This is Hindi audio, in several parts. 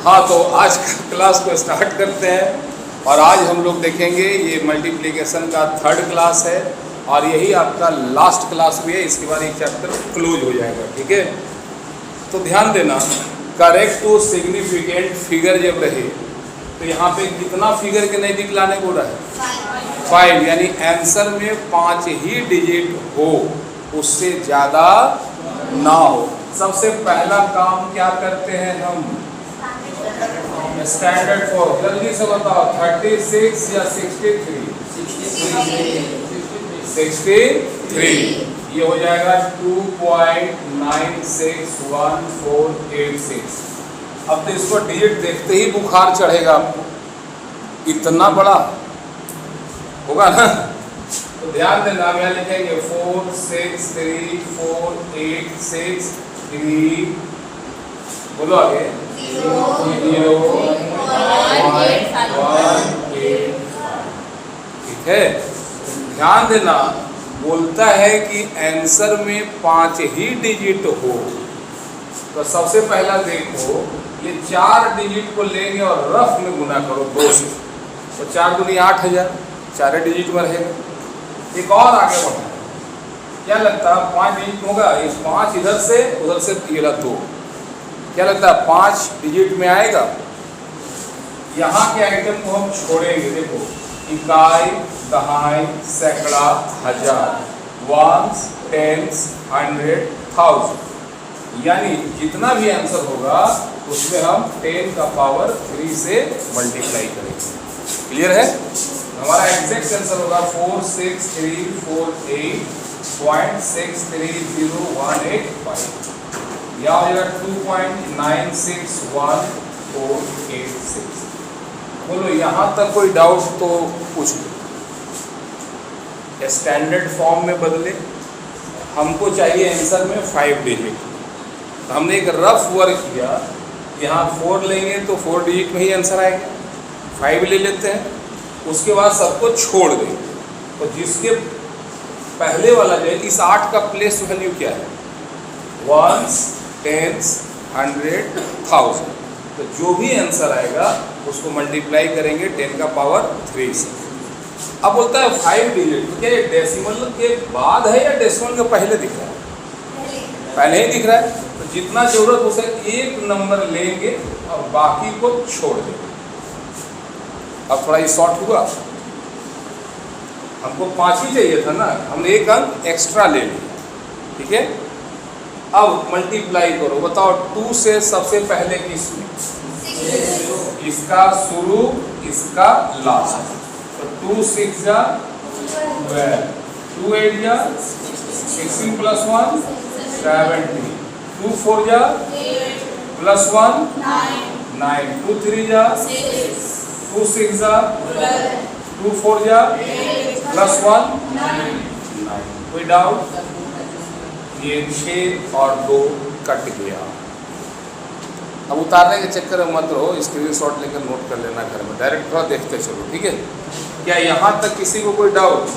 हाँ, तो आज क्लास को स्टार्ट करते हैं और आज हम लोग देखेंगे ये मल्टीप्लिकेशन का थर्ड क्लास है और यही आपका लास्ट क्लास भी है। इसके बाद ये चैप्टर क्लोज हो जाएगा, ठीक है। तो ध्यान देना, करेक्ट टू सिग्निफिकेंट फिगर जब रहे तो यहाँ पे कितना फिगर के नज़दीक लाने को रहा है 5, यानी आंसर में 5 ही डिजिट हो, उससे ज़्यादा ना हो। सबसे पहला काम क्या करते हैं हम, स्टैंडर्ड फॉर, जल्दी से बताओ 36 या 63? 63 ये हो जाएगा 2.961486। अब तो इसको डिजिट देखते ही बुखार चढ़ेगा आपको, इतना बड़ा होगा ना। तो ध्यान देना, हम यहाँ लिखेंगे 463486 बोलो आगे 0.185, ठीक है। ध्यान देना, बोलता है कि आंसर में 5 ही डिजिट हो। तो सबसे पहला देखो, ये 4 डिजिट को लेंगे और रफ में गुना करो 2 से, तो 4 दूनी 8000, 4 डिजिट में रहेगा। एक और आगे बढ़ना, क्या लगता है 5 डिजिट होगा? इस 5 इधर से उधर से ये 2, क्या लगता है 5 डिजिट में आएगा? यहाँ के आइटम को हम छोड़ेंगे। देखो, इकाई, दहाई, सैकड़ा, हजार, वंस, टेंस, 100, 1000, यानी जितना भी आंसर होगा उसमें हम 10 का पावर 3 से मल्टीप्लाई करेंगे। क्लियर है? हमारा एग्जैक्ट आंसर होगा 46348.630185, या हो जाएगा 2.961486। बोलो, यहाँ तक कोई डाउट तो पूछ लो। स्टैंडर्ड फॉर्म में बदले, हमको चाहिए आंसर में 5 डिजिट। तो हमने एक रफ वर्क किया, यहाँ 4 लेंगे तो 4 डिजिट में ही आंसर आएगा, 5 ले लेते हैं, उसके बाद सबको छोड़ देंगे। तो जिसके पहले वाला जो है, इस 8 का प्लेस वैल्यू क्या है? Ones, tens, 100, 1000। तो जो भी आंसर आएगा उसको मल्टीप्लाई करेंगे 10 का पावर 3 से। अब बोलता है 5 डिजिट, तो क्या ये डेसिमल के बाद है या डेसिमल के पहले दिख रहा है? पहले ही दिख रहा है। तो जितना जरूरत उसे एक नंबर लेंगे और बाकी को छोड़ देंगे। अब थोड़ा ये शॉर्ट हुआ, हमको 5 ही चाहिए था ना, हमने एक अंक एक्स्ट्रा ले लिया, ठीक है। अब मल्टीप्लाई करो, बताओ 2 से सबसे पहले किसमें? इसका शुरू, इसका लास्ट। तो 2 6 जा 12, 2 8 जा 16 + 1 17, 2 4 जा +1 9, 2 3 जा 2 6 जा 2 4 जा +1 9। कोई डाउट? ये 6 और 2 कट गया। अब उतारने के चक्कर में मत रहो, स्क्रीनशॉट लेकर नोट कर लेना घर में, डायरेक्ट थोड़ा देखते चलो, ठीक है। क्या यहाँ तक किसी को कोई डाउट?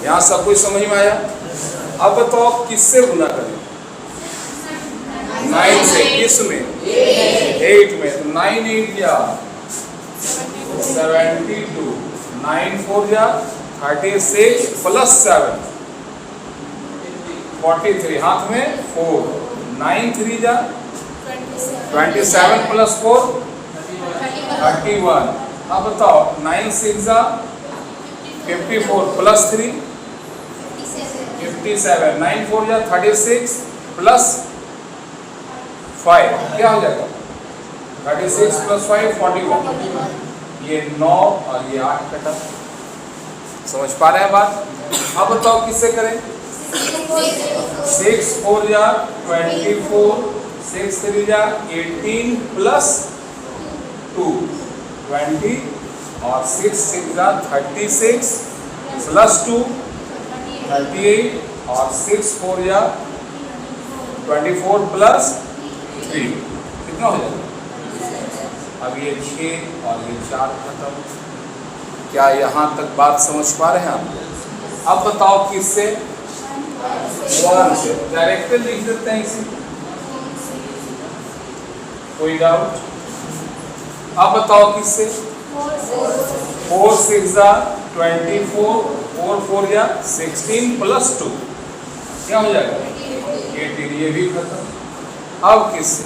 यहाँ सब कुछ समझ में आया? अब बताओ किससे गुना करें? 9 से। किस में? 8 में। तो 9 8 जा 72, 9 4 जा 36 + 7 43, हाथ में 4, 9 3 जा 27 + 4 31। अब बताओ 9 6 जा 54 + 3 57, 9 4 जा 36 + 5, क्या हो जाएगा? 36 + 5 41। ये 9 और ये 8 कटा। समझ पा रहे हैं बात? अब बताओ किससे करें? 6 4 जा 24, 6 3 जा 18 + 2 20, और 6 6 जा 36 + 2 38, और 6 4 जा 24 + 3, कितना हो जाएगा? अब ये 6 और ये 4 खत्म। क्या यहाँ तक बात समझ पा रहे हैं आप? अब बताओ किससे? 1 से। डायरेक्ट लिख देते हैं इसे, कोई डाउट? अब बताओ किससे? 4 6 24, 4 4 या 16 प्लस 2 क्या हो जाएगा? 18। ये भी खत्म। अब किससे?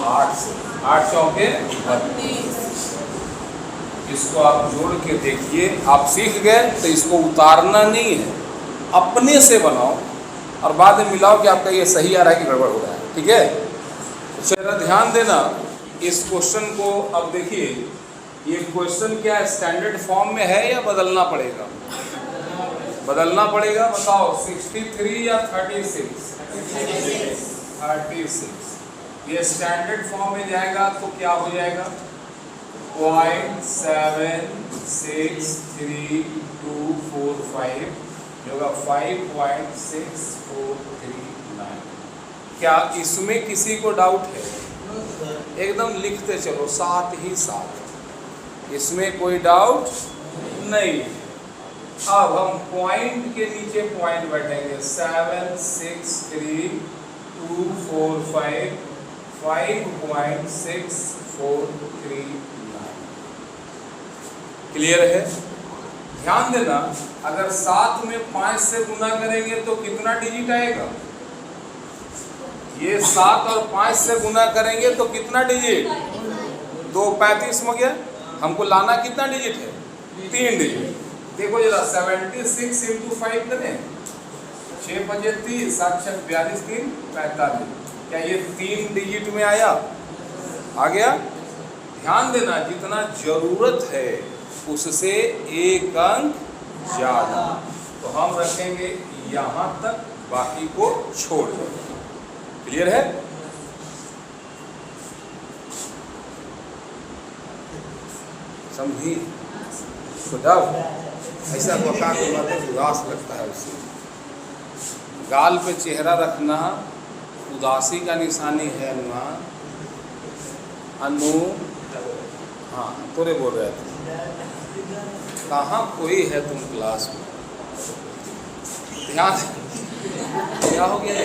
8 से। 8 चौके 32। इसको आप जोड़ के देखिए। आप सीख गए तो इसको उतारना नहीं है, अपने से बनाओ और बाद में मिलाओ कि आपका ये सही आ रहा है कि गड़बड़ हो रहा है। ठीक है, तो जरा ध्यान देना इस क्वेश्चन को। अब देखिए ये क्वेश्चन क्या स्टैंडर्ड फॉर्म में है या बदलना पड़ेगा? बदलना पड़ेगा। बताओ 63 या 36? 36। ये स्टैंडर्ड फॉर्म में जाएगा तो क्या हो जाएगा? 0.763245 होगा 5.6439। क्या इसमें किसी को डाउट है? एकदम लिखते चलो साथ ही साथ, इसमें कोई डाउट नहीं। अब हम पॉइंट के नीचे पॉइंट बैठेंगे। 76325 5.6439। क्लियर है? ध्यान देना, अगर साथ में 5 से गुना करेंगे तो कितना डिजिट आएगा? ये 7 और 5 से गुना करेंगे तो कितना डिजिट? 2 35 हो गया। हमको लाना कितना डिजिट है? 3 डिजिट। देखो जरा 76 इंटू 5 करें, 6 5 30, 7 6 42, 3 45। क्या ये 3 डिजिट में आया? आ गया। ध्यान देना, जितना जरूरत है उससे 1 अंक ज्यादा, तो हम रखेंगे यहाँ तक, बाकी को छोड़ देंगे। क्लियर है? समझी? खुदा ऐसा बका के बातें उदास लगता है उससे। गाल पे चेहरा रखना उदासी का निशानी है। अनु हाँ पूरे बोल रहे थे। कहाँ कोई है तुम क्लास में? ध्यान क्या हो गया?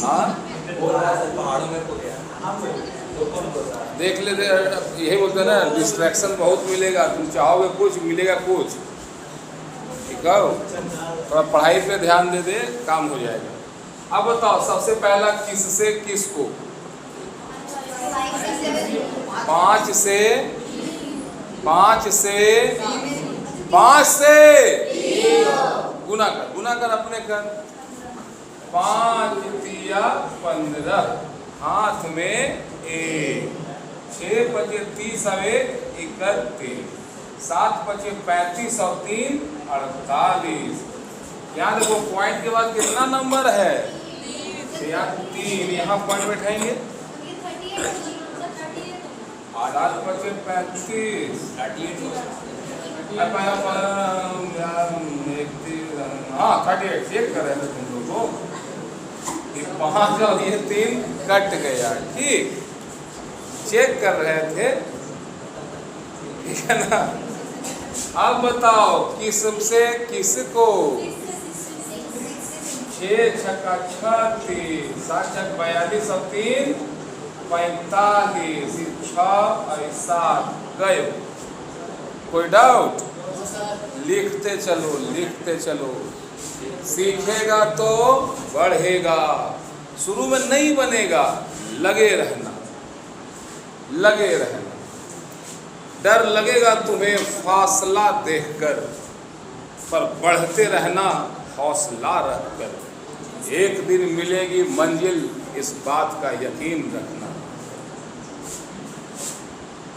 हाँ देख लेते, यही बोलते हैं ना, डिस्ट्रैक्शन बहुत मिलेगा। तुम चाहोगे कुछ, मिलेगा कुछ। ठीक है, थोड़ा पढ़ाई पे ध्यान दे दे, काम हो जाएगा। अब बताओ सबसे पहला किससे किसको? 5 से 5 से 5 से गुना कर, गुना कर अपने कर। 5 तिया 15, हाथ में 1, 6 5 30 और 1 31, 7 5 35 और 3 48। यहाँ देखो पॉइंट के बाद कितना नंबर है? यहाँ 3, यहाँ पॉइंट बैठाएंगे। 7 5 35, 38। हाँ 38 चेक कर रहे थे तुम लोग। 5 और ये 3 कट गया। ठीक, चेक कर रहे थे, ठीक है ना? अब बताओ किस से किसको? 6 छक्का 36, 7 छक्का 42 और 3 45, 6 और 7 गए। कोई डाउट? लिखते चलो, लिखते चलो। सीखेगा तो बढ़ेगा, शुरू में नहीं बनेगा। लगे रहना, लगे रहना। डर लगेगा तुम्हें फासला देखकर, पर बढ़ते रहना हौसला रखकर। एक दिन मिलेगी मंजिल, इस बात का यकीन रखना।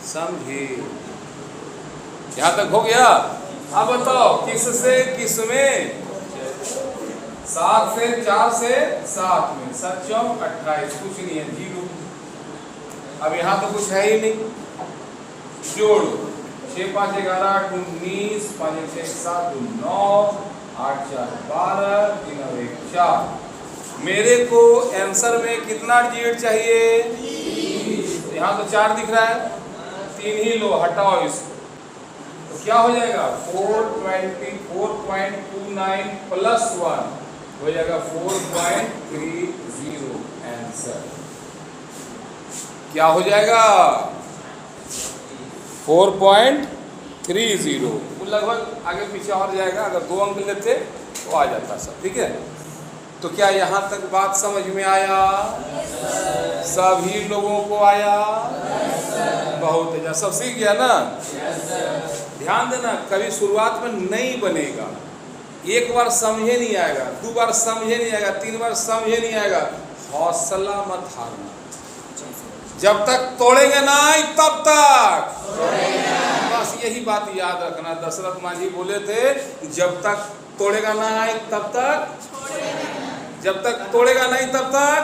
समझी? यहाँ तक हो गया? अब बताओ किससे किसमें? 7 से 4 से 7 में, 7 4 28, कुछ नहीं है, 0। अब यहाँ तो कुछ है ही नहीं। जोड़ो 6 5 11 8 19, 5 6 7 9, 8 4 12, 3 और 1 4। मेरे को आंसर में कितना डिजिट चाहिए? यहाँ तो 4 दिख रहा है, 3 ही लो, हटाओ इसको। तो क्या हो जाएगा? 4.29 प्लस 1 हो जाएगा 4.30 आंसर। क्या हो जाएगा 4.30, वो लगभग आगे पीछे और जाएगा, अगर 2 अंक लेते तो आ जाता सब। ठीक है, तो क्या यहाँ तक बात समझ में आया? सभी लोगों को आया? बहुत अच्छा, सब सीख गया ना? ध्यान देना, कभी शुरुआत में नहीं बनेगा, एक बार समझे नहीं आएगा, 2 बार समझे नहीं आएगा, 3 बार समझे नहीं आएगा, हौसला मत हारना। जब तक तोड़ेंगे नहीं तब तक, बस यही बात याद रखना। दशरथ मांझी बोले थे, जब तक तोड़ेगा नहीं तब तक, जब तक तोड़ेगा नहीं तब तक।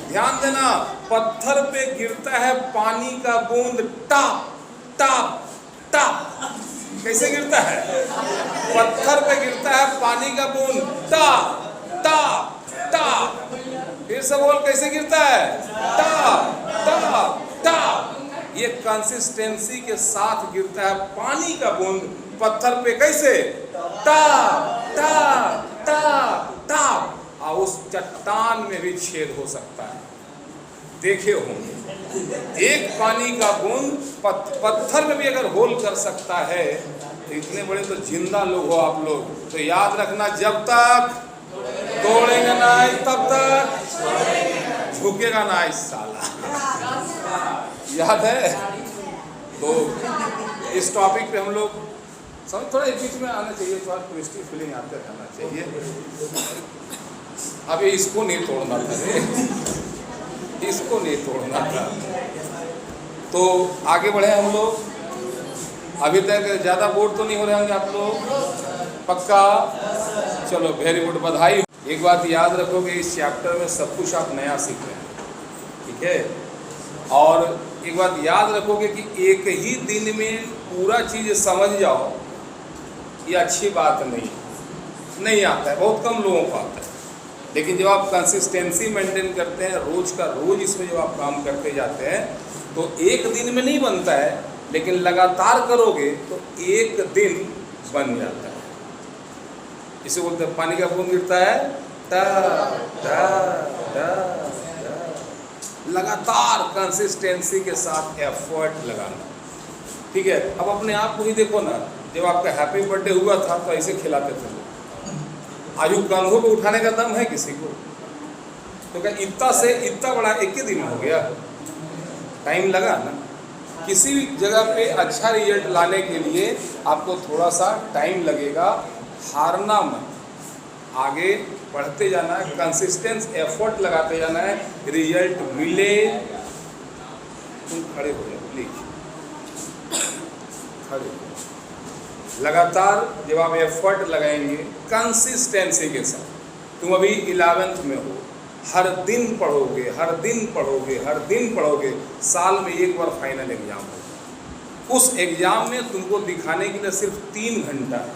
ध्यान देना, पत्थर पे गिरता है पानी का बूंद, टॉप टॉप टॉप, कैसे गिरता है? पत्थर पे गिरता है पानी का बूंद, टॉप टॉप टॉप। फिर से बोल, कैसे गिरता है? Top top top. ये कंसिस्टेंसी के साथ गिरता है पानी का बूंद पत्थर पे, कैसे? Top top top top. और उस चट्टान में भी छेद हो सकता है, देखे होंगे। एक पानी का बूंद पत्थर में भी अगर होल कर सकता है, तो इतने बड़े तो जिंदा लोग हो आप लोग। तो याद रखना, जब तक तोड़ेंगे नहीं तब तक झुकेगा नहीं साला। याद है? तो इस टॉपिक पे हम लोग समझ, थोड़ा इस बीच में आना चाहिए, थोड़ा ट्विस्टी फीलिंग आते रहना चाहिए। अब ये इसको नहीं तोड़ना था रे, इसको नहीं तोड़ना था। तो आगे बढ़े हम लोग। अभी तक ज़्यादा बोर तो नहीं हो रहे होंगे आप लोग? पक्का? चलो, वेरी गुड, बधाई। एक बात याद रखोगे, इस चैप्टर में सब कुछ आप नया सीख रहे हैं, ठीक है? और एक बात याद रखोगे कि एक ही दिन में पूरा चीज़ समझ जाओ, ये अच्छी बात नहीं आता है, बहुत कम लोगों को आता है। लेकिन जब आप कंसिस्टेंसी मेंटेन करते हैं, रोज का रोज इसमें जब आप काम करते जाते हैं, तो एक दिन में नहीं बनता है, लेकिन लगातार करोगे तो एक दिन बन जाता है। इसे बोलते हैं पानी का बूंद गिरता है, टा टा टा टा। लगातार कंसिस्टेंसी के साथ एफर्ट लगाना, ठीक है? अब अपने आप को ही देखो ना, जब आपका हैप्पी बर्थडे हुआ था तो ऐसे खिलाते थे लोग। आयु कंधों को उठाने का दम है किसी को? तो क्या इतना से इतना बड़ा एक ही दिन में हो गया? टाइम लगा ना। किसी भी जगह पे अच्छा रिजल्ट लाने के लिए आपको थोड़ा सा टाइम लगेगा, हारना मत, आगे बढ़ते जाना है, कंसिस्टेंस एफर्ट लगाते जाना है, रिजल्ट मिले। तुम खड़े हो जाओ प्लीज, खड़े हो। लगातार जब आप एफर्ट लगाएंगे कंसिस्टेंसी के साथ, तुम अभी 11th में हो, हर दिन पढ़ोगे, हर दिन पढ़ोगे, हर दिन पढ़ोगे, साल में एक बार फाइनल एग्जाम होगा। उस एग्जाम में तुमको दिखाने के लिए सिर्फ 3 घंटा है।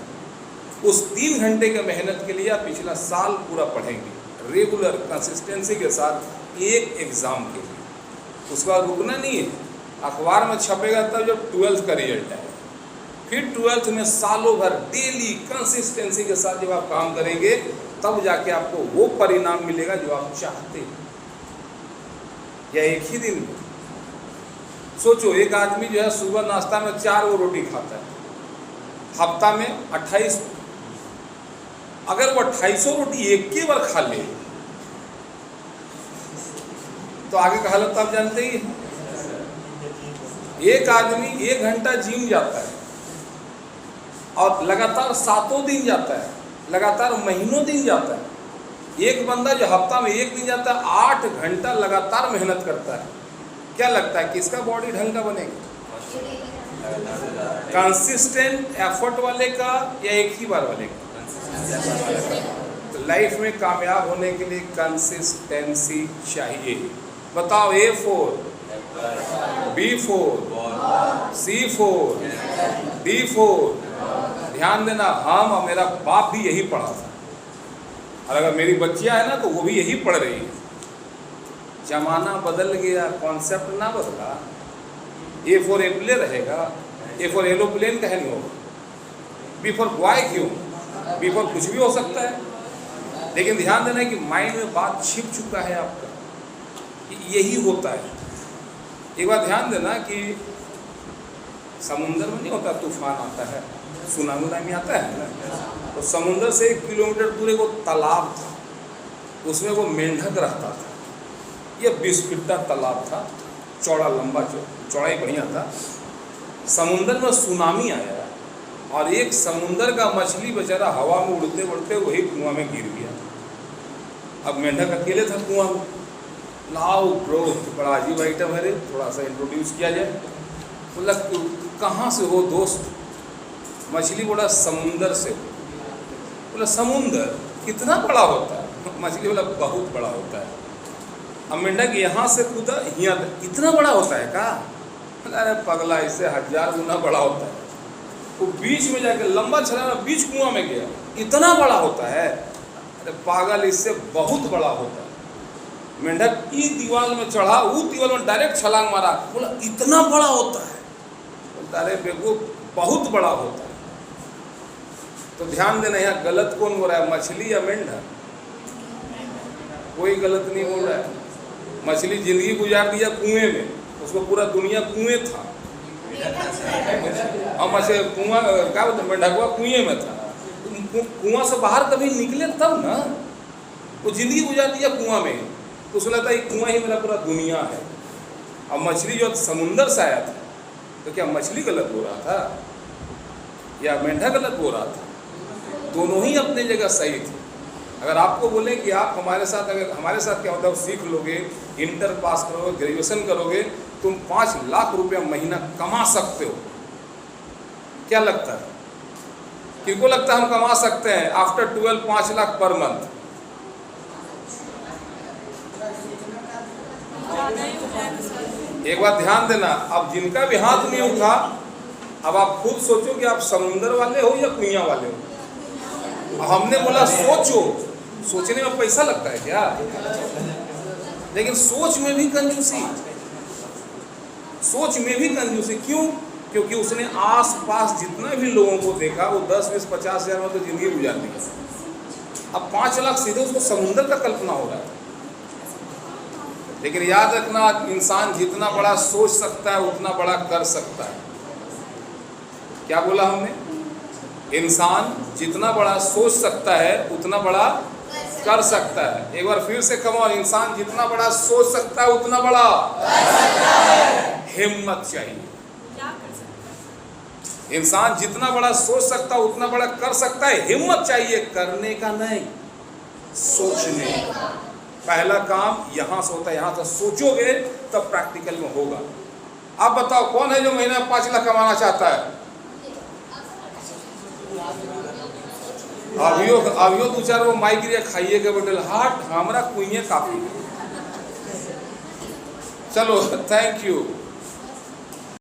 उस 3 घंटे के मेहनत के लिए आप पिछला साल पूरा पढ़ेंगे, रेगुलर कंसिस्टेंसी के साथ एक एग्ज़ाम के लिए। उसके बाद रुकना नहीं है, अखबार में छपेगा तब जब 12th का रिजल्ट है, फिर 12th में सालों भर डेली कंसिस्टेंसी के साथ जब आप काम करेंगे, तब जाके आपको वो परिणाम मिलेगा जो आप चाहते हैं। या एक ही दिन में सोचो, एक आदमी जो है सुबह नाश्ता में 4 वो रोटी खाता है, हफ्ता में 28। अगर वो 2800 रोटी एक के बार खा ले तो आगे का हालत आप जानते ही हैं। एक आदमी 1 घंटा जिम जाता है और लगातार 7 दिन जाता है, लगातार महीनों दिन जाता है। एक बंदा जो हफ्ता में 1 दिन जाता है, 8 घंटा लगातार मेहनत करता है। क्या लगता है किसका बॉडी ढंग का बनेगा? कंसिस्टेंट एफर्ट वाले का या एक ही बार वाले का? तो लाइफ में कामयाब होने के लिए कंसिस्टेंसी चाहिए। बताओ, A4 B4 C4 D4। ध्यान देना, हम और मेरा बाप भी यही पढ़ा था, और अगर मेरी बच्चियां है ना तो वो भी यही पढ़ रही है। जमाना बदल गया, कॉन्सेप्ट ना बदला। A4 एप्ले रहेगा, A4 एरोप्लेन का है नहीं होगा। B4 बॉय क्यों? B4 कुछ भी हो सकता है। लेकिन ध्यान देना कि माइंड में बात छिप चुका है आपका, यही होता है। एक बार ध्यान देना कि समुंदर में नहीं होता तूफान आता है, सुनामी आता है ना, तो समुंदर से 1 किलोमीटर दूर एक वो तालाब था, उसमें वो मेंढक रहता था। ये 20 फीट का तालाब था, चौड़ा लंबा, चौड़ाई बढ़िया था। समुंदर में सुनामी आया और एक समुंदर का मछली बेचारा हवा में उड़ते उड़ते वही कुआं में गिर गया। अब मेंढक अकेले था कुआं में। लाओ ब्रो, बड़ा अजीब आइटम है रे, थोड़ा सा इंट्रोड्यूस किया जाए। बोला कहाँ से हो दोस्त? मछली बोला समुंदर से। बोला समुंदर कितना बड़ा होता है? मछली बोला बहुत बड़ा होता है। अब मेंढक यहाँ से कूदा, यहाँ इतना बड़ा होता है का? अरे पगला, इससे 1000 गुना बड़ा होता है। वो बीच में जाके लंबा छलांग बीच कुआं में गया, इतना बड़ा होता है? अरे पागल, इससे बहुत बड़ा होता है। मेंढक ई दीवार में चढ़ा, वो दीवार में डायरेक्ट छलांग मारा, बोला इतना बड़ा होता है? बोलता अरे बेवकूफ, बहुत बड़ा होता है। तो ध्यान देना, यहाँ गलत कौन बोल रहा है, मछली या मेंढक? कोई गलत नहीं बोल रहा है। मछली जिंदगी गुजार दिया कुएं में, उसको पूरा दुनिया कुएं था। हम ऐसे कुआं क्या बोलते, मेंढकवा कुएं में था। कुआं से बाहर कभी निकले तब ना, वो जिंदगी गुजार दिया कुआं में, तो उसको लगता है कुआं ही मेरा पूरा दुनिया है। अब मछली जो समुंदर से आया था, तो क्या मछली गलत हो रहा था या मेंढक गलत हो रहा था? दोनों ही अपने जगह सही थे। अगर आपको बोले कि आप हमारे साथ, अगर हमारे साथ क्या होता है, सीख लोगे, इंटर पास करोगे, ग्रेजुएशन करोगे, तुम 5 लाख रुपया महीना कमा सकते हो, क्या लगता है? किनको लगता है हम कमा सकते हैं आफ्टर 12 5 लाख पर मंथ? एक बार ध्यान देना, अब जिनका भी हाथ नहीं उठा, अब आप खुद सोचो कि आप समुंदर वाले हो या कुइयां वाले हो। हमने बोला सोचो, सोचने में पैसा लगता है क्या? लेकिन सोच में भी कंजूसी, सोच में भी कंजूसी। क्यों? क्योंकि उसने आस पास जितना भी लोगों को देखा, वो 10 20 50 हज़ार में तो जिंदगी गुजार दी। अब 5 लाख सीधे उसको समुंदर का कल्पना हो रहा है। लेकिन याद रखना, इंसान जितना बड़ा सोच सकता है उतना बड़ा कर सकता है। क्या बोला हमने? इंसान जितना बड़ा सोच सकता है उतना बड़ा कर सकता है। एक बार फिर से कहो, इंसान जितना बड़ा सोच सकता है उतना बड़ा कर सकता है। हिम्मत चाहिए। क्या कर सकता है? इंसान जितना बड़ा सोच सकता है उतना बड़ा कर सकता है। हिम्मत चाहिए, करने का नहीं, सोचने का। पहला काम यहाँ से होता है, यहाँ से सोचोगे तब प्रैक्टिकल में होगा। आप बताओ कौन है जो महीना 5 लाख कमाना चाहता है? अभियो 2-4 वो माइक रिया खाइए के बोतल हाट, हमारा कुइए काफी। चलो, थैंक यू।